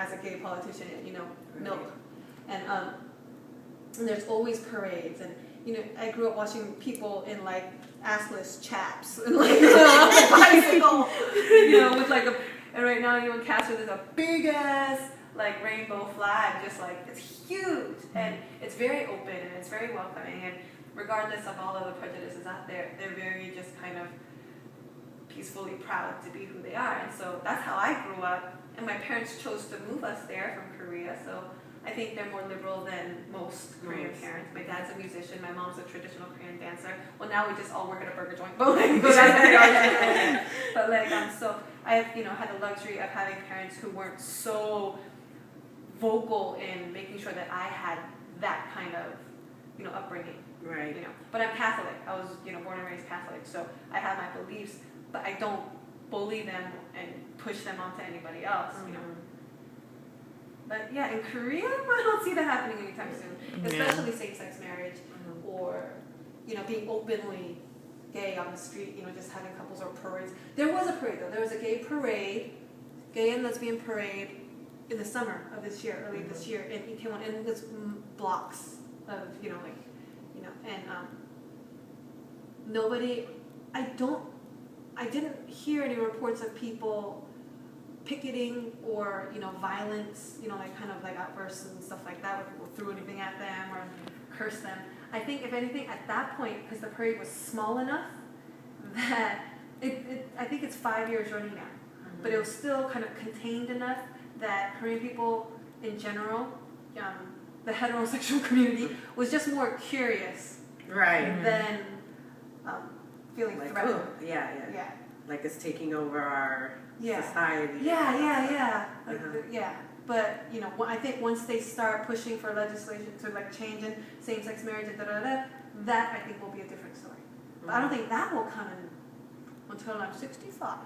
has a gay politician, milk. And there's always parades. And, I grew up watching people in, like, assless chaps and, like, a bicycle, with, like, and right now, in Castro, there's a big-ass, like, rainbow flag, just, like, it's huge. And it's very open, and it's very welcoming. And regardless of all of the prejudices out there, they're very just kind of peacefully proud to be who they are. And so that's how I grew up. And my parents chose to move us there from Korea, so I think they're more liberal than most Korean parents. My dad's a musician, my mom's a traditional Korean dancer. Well, now we just all work at a burger joint, but so I have, had the luxury of having parents who weren't so vocal in making sure that I had that kind of, upbringing. Right. But I'm Catholic. I was, born and raised Catholic, so I have my beliefs, but I don't bully them and push them onto anybody else, But yeah, in Korea, I don't see that happening anytime soon. Especially same-sex marriage, or being openly gay on the street. Just having couples or parades. There was a parade though. There was a gay parade, gay and lesbian parade, in the summer of this year, early this year, in Itaewon, and it was blocks of and nobody. I didn't hear any reports of people picketing or violence, like kind of like outbursts and stuff like that, where people threw anything at them or cursed them. I think if anything at that point, because the parade was small enough that I think it's 5 years running now, but it was still kind of contained enough that Korean people in general, the heterosexual community, was just more curious, than feeling like, threatened. Yeah. Like it's taking over our society. Yeah. But I think once they start pushing for legislation to like change in same-sex marriage and that I think will be a different story. But I don't think that will come in until I'm 65.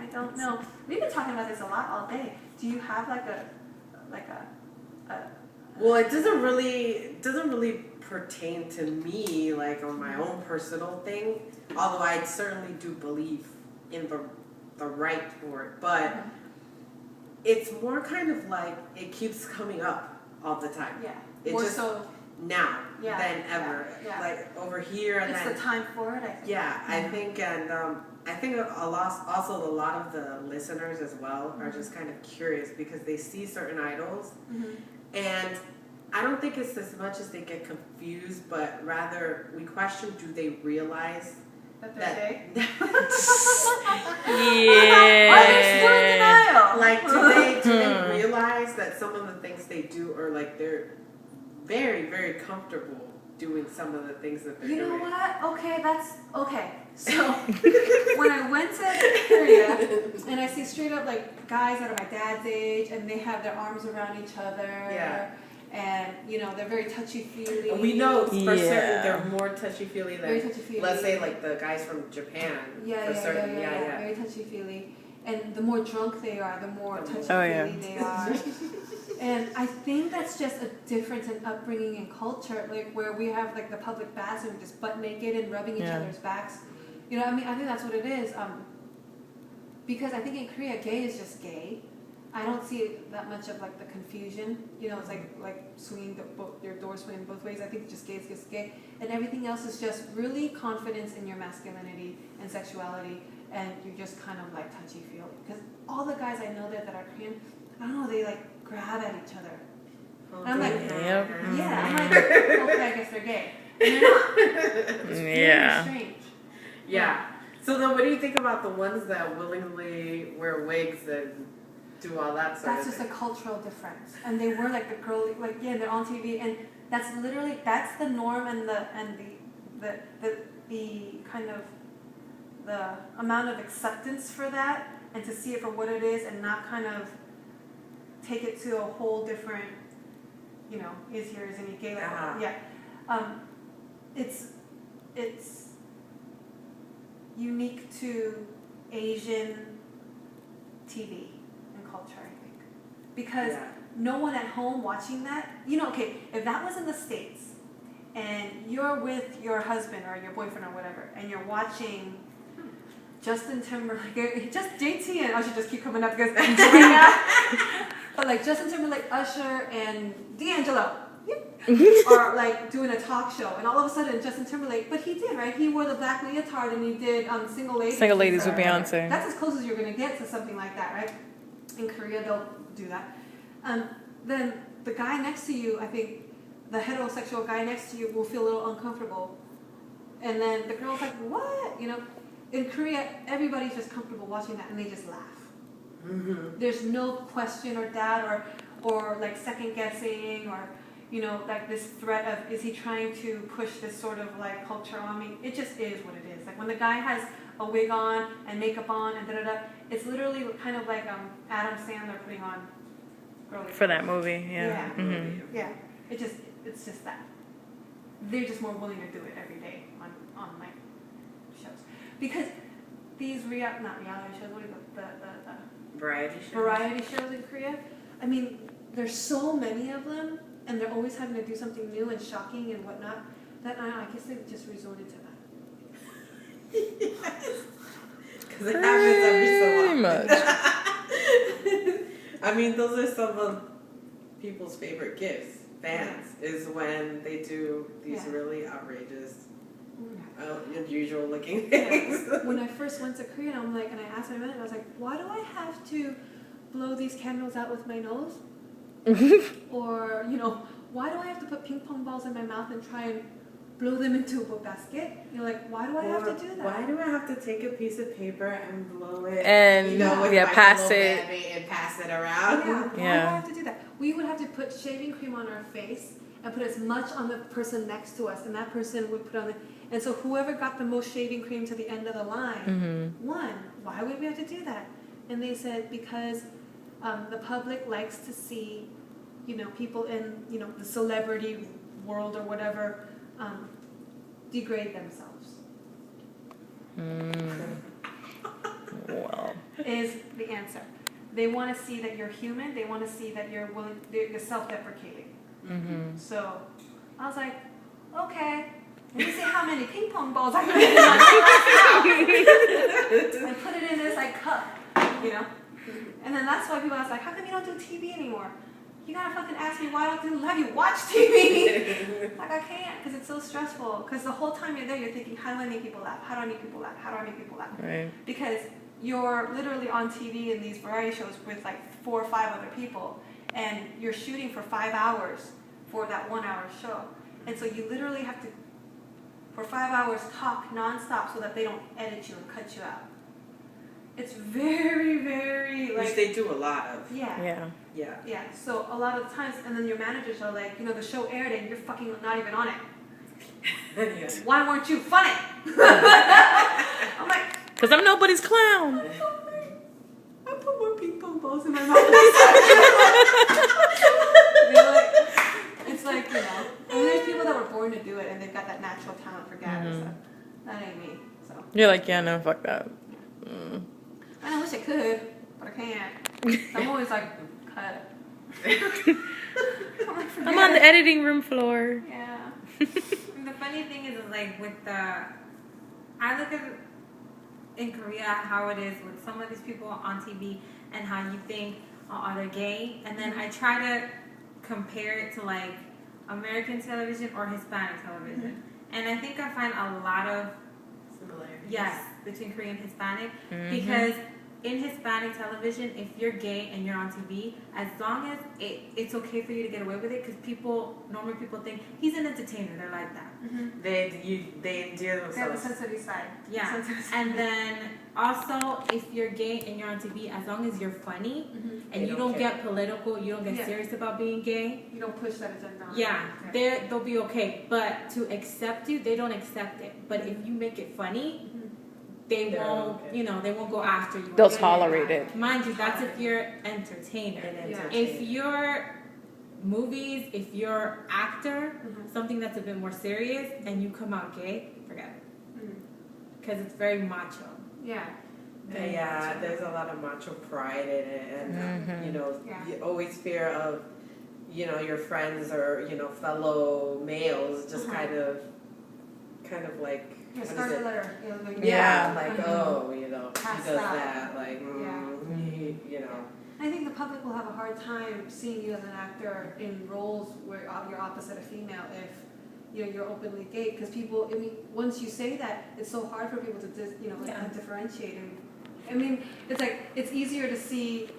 I don't know. We've been talking about this a lot all day. Do you have like a Well, it doesn't really pertain to me, like on my own personal thing. Although I certainly do believe in the right for it, but it's more kind of like it keeps coming up all the time. Yeah. It more just so now than ever. Yeah. Like over here, and it's then the time for it. I think. Yeah, I think, and I think a lot of the listeners as well are just kind of curious because they see certain idols, and I don't think it's as much as they get confused, but rather we question: do they realize that they're gay? Why are they still in denial? Like, do they realize that some of the things they do are like they're very, very comfortable doing some of the things that they're doing? You know what? Okay, that's okay. So when I went to Korea and I see straight up like guys that are my dad's age and they have their arms around each other. Yeah. And they're very touchy-feely. We know for certain they're more touchy-feely than, very touchy-feely. Let's say, like the guys from Japan. Yeah. Very touchy-feely. And the more drunk they are, the more touchy-feely they are. And I think that's just a difference in upbringing and culture, like where we have like the public baths and we just butt naked and rubbing each other's backs. I think that's what it is. Because I think in Korea, gay is just gay. I don't see that much of like the confusion. It's like swinging your door swinging both ways. I think just gay is just gay, and everything else is just really confidence in your masculinity and sexuality, and you're just kind of like touchy feely. Because all the guys I know that are Korean, I don't know, they like grab at each other. And I'm like, I'm like, okay, I guess they're gay, and they're not. It's really strange. Yeah. So then, what do you think about the ones that willingly wear wigs and do all that sort That's of just a cultural difference, and they were like the girly, they're on TV, and that's the norm, and the kind of the amount of acceptance for that, and to see it for what it is, and not kind of take it to a whole different, is any gay? It's unique to Asian TV. Culture, I think, because no one at home watching that, if that was in the States and you're with your husband or your boyfriend or whatever and you're watching Justin Timberlake, just JT and Usher just keep coming up because but like Justin Timberlake, Usher, and D'Angelo. Are like doing a talk show, and all of a sudden Justin Timberlake, but he did, right? He wore the black leotard and he did Single Ladies. Single Ladies with Beyonce. That's as close as you're gonna get to something like that, right? In Korea, they'll do that. Then the guy next to you, I think, the heterosexual guy next to you will feel a little uncomfortable, and then the girl's like, "What?" You know, in Korea, everybody's just comfortable watching that, and they just laugh. Mm-hmm. There's no question or doubt or like second guessing or. You know, like this threat of, is he trying to push this sort of like culture on me? It just is what it is. Like when the guy has a wig on and makeup on and da-da-da, it's literally kind of like Adam Sandler putting on Girly for that movie, yeah. Yeah. Mm-hmm. Yeah. It's just that. They're just more willing to do it every day on like shows. Because these not reality shows, what do you call the variety shows in Korea? I mean, there's so many of them. And they're always having to do something new and shocking and whatnot. That I guess they've just resorted to that. Yes. Because it happens every so often. I mean, those are some of people's favorite gifts, fans, is when they do these really outrageous, unusual looking things. When I first went to Korea, I'm like, and I asked my manager, I was like, why do I have to blow these candles out with my nose? Or, you know, why do I have to put ping pong balls in my mouth and try and blow them into a basket? You're like, why do I have to do that? Why do I have to take a piece of paper and blow it? And pass it and pass it around. Yeah, why do I have to do that? We would have to put shaving cream on our face and put as much on the person next to us, and that person would put on and so whoever got the most shaving cream to the end of the line won. Why would we have to do that? And they said because the public likes to see, you know, people in, you know, the celebrity world or whatever degrade themselves. Well, is the answer. They want to see that you're human. They want to see that you're willing. You're self-deprecating. So I was like, okay. Let me see how many ping pong balls I can get in my mouth. I put it in this like cup, you know. And then that's why people ask, like, how come you don't do TV anymore? You gotta fucking ask me why I don't have you watch TV. Like, I can't, because it's so stressful. Because the whole time you're there, you're thinking, how do I make people laugh? How do I make people laugh? How do I make people laugh? right. Because you're literally on TV in these variety shows with like 4 or 5 other people, and you're shooting for 5 hours for that 1 hour show. And so you literally have to, for 5 hours, talk nonstop so that they don't edit you and cut you out. It's very, very like. Which they do a lot of. Yeah. So a lot of the times, and then your managers are like, you know, the show aired and you're fucking not even on it. Why weren't you funny? I'm like, because I'm nobody's clown. I put more ping pong balls in my mouth. It's like, you know, I mean, there's people that were born to do it and they've got that natural talent for gabbing. So that ain't me. So You're like, yeah, no, fuck that. I wish I could, but I can't. I'm always like, cut. I'm on the editing room floor. Yeah. The funny thing is like with I look at in Korea how it is with some of these people on TV and how you think, oh, are they gay? And then I try to compare it to like American television or Hispanic television. And I think I find a lot of similarities. Yes, between Korean and Hispanic. Because in Hispanic television, if you're gay and you're on TV, as long as it's okay for you to get away with it, because normally people think he's an entertainer. They're like that. They endear themselves. They have a sensitive side. Yeah. And then also, if you're gay and you're on TV, as long as you're funny and you don't get political, you don't get serious about being gay. You don't push that agenda on. Yeah, they'll be okay. But to accept you, they don't accept it. But if you make it funny, they won't, they won't go after you. They'll tolerate it. Mind you, that's if you're entertainer. If you're movies, if you're actor, something that's a bit more serious, and you come out gay, forget it. Because it's very macho. Yeah. Yeah, there's a lot of macho pride in it, and you always fear of, your friends or fellow males just kind of like Your scarlet letter. You know, like, Yeah, like, oh, you know, Past he does that. that, like, you know. I think the public will have a hard time seeing you as an actor in roles where you're opposite a female if you're openly gay, because people, I mean, once you say that, it's so hard for people to differentiate. And I mean, it's like it's easier to see,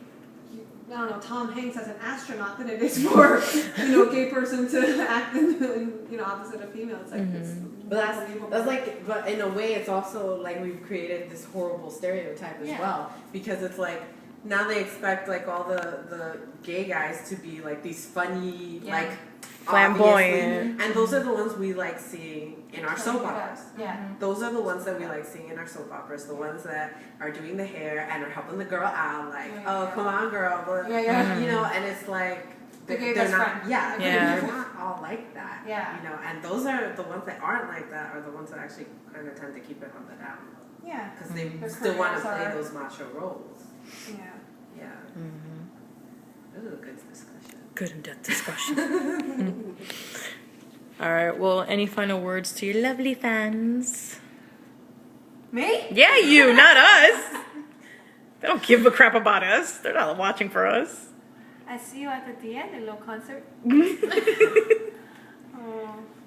I don't know, Tom Hanks as an astronaut than it is for a gay person to act in opposite a female. It's like it's But that's like, but in a way, it's also like we've created this horrible stereotype as well, because it's like now they expect like all the gay guys to be like these funny, like flamboyant, and those are the ones we like seeing in our soap operas. Yeah. Those are the ones that we like seeing in our soap operas, the ones that are doing the hair and are helping the girl out, like, come on, girl, but, you know, and it's like they're not, they're not all like that, you know, and those are the ones that aren't like that are the ones that actually kind of tend to keep it on the down low. Yeah, because they still want to play those macho roles. Yeah. This is a good discussion. Good in-depth discussion. All right. Well, any final words to your lovely fans? Me? Yeah, you, not us. They don't give a crap about us. They're not watching for us. I see you at the D'Angelo concert.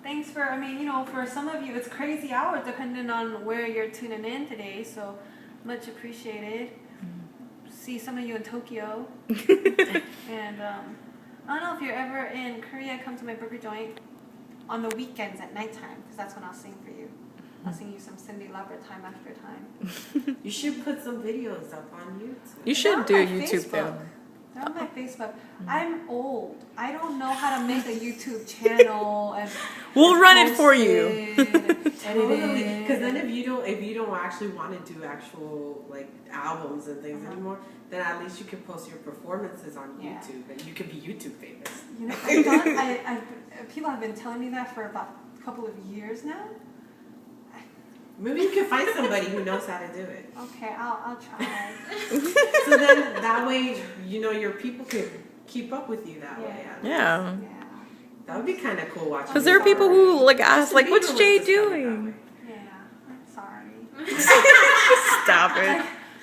Thanks for, I mean, for some of you, it's crazy hours depending on where you're tuning in today, so much appreciated. See some of you in Tokyo. And I don't know if you're ever in Korea, come to my burger joint on the weekends at nighttime, because that's when I'll sing for you. I'll sing you some Cindy Lauper time after time. You should put some videos up on YouTube. You should do a YouTube thing. They're on my Facebook. I'm old. I don't know how to make a YouTube channel and we'll run it for you. Because then if you don't actually want to do actual like albums and things anymore, then at least you can post your performances on YouTube and you can be YouTube famous. People have been telling me that for about a couple of years now. Maybe you can find somebody who knows how to do it. Okay, I'll try. So then that way, your people can keep up with you that way. Yeah. That would be kind of cool watching. Because there are people who like ask, like, what's J.ae doing? Yeah, I'm sorry. Stop it.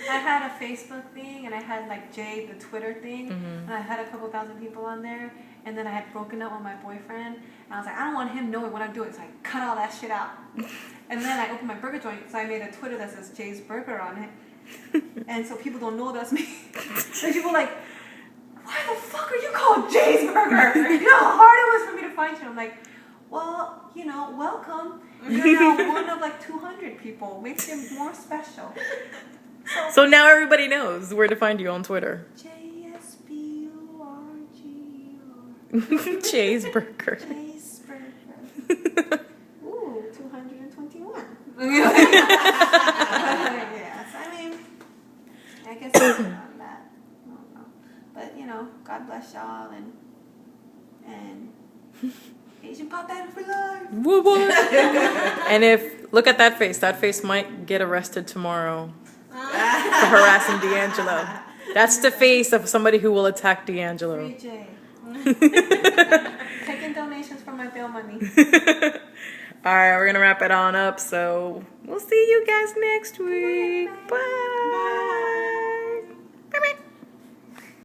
I had a Facebook thing, and I had like J.ae, the Twitter thing, and I had a couple thousand people on there, and then I had broken up with my boyfriend, and I was like, I don't want him knowing what I'm doing, so I cut all that shit out. And then I opened my burger joint, so I made a Twitter that says J.ae's Burger on it, and so people don't know that's me. And people are like, why the fuck are you called J.ae's Burger? You know how hard it was for me to find you. I'm like, well, welcome. You're now one of like 200 people. Makes you more special. So now everybody knows where to find you on Twitter. JSBURGER. J.ae's Burger. J.ae's Burger. Ooh, 221. Yes, I mean, I guess it's on that. I don't know. But, God bless y'all and Asian pop out for life. Woo woo. And look at that face. That face might get arrested tomorrow for harassing D'Angelo. That's the face of somebody who will attack D'Angelo. Free J. Taking donations from my bail money. All right, we're going to wrap it on up. So we'll see you guys next week. Bye.